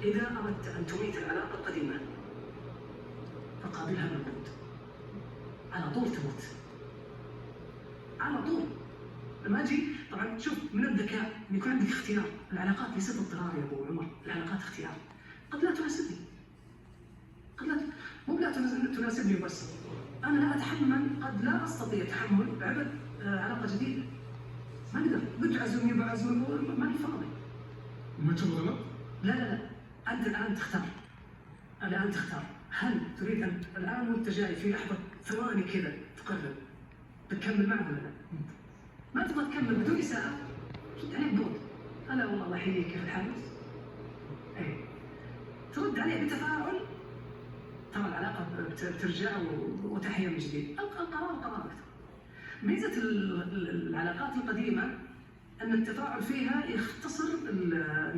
إذا أردت أن تميت العلاقة القديمة فقابلها بالموت، على طول تموت، على طول. لما أجي طبعا شوف، من الذكاء أن يكون عندك اختيار. العلاقات ليست اضطرار يا أبو عمر، العلاقات اختيار. قد لا تناسبني، قد لا مو لا تناسبني بس أنا لا أتحمل، قد لا أستطيع تحمل عبء علاقة جديدة. ما نقدر، بتعزمني بعزمك ماني فاضي. ما تشوف غلط؟ لا لا لا، أنت الآن تختار، الآن تختار. هل تريد أن الآن وأنت جاي في لحظة ثواني كذا تقرر بتكمل معه ولا لا؟ ما تبغى تكمل بدون ساعة؟ رد عليه بود، هلا والله الله يحييك كيف الحال؟ إيه، ترد عليه بتفاعل، ترى العلاقة بترجع وتحيا من جديد. القرار قرارك. ميزة العلاقات القديمة أن التفاعل فيها يختصر المسافة.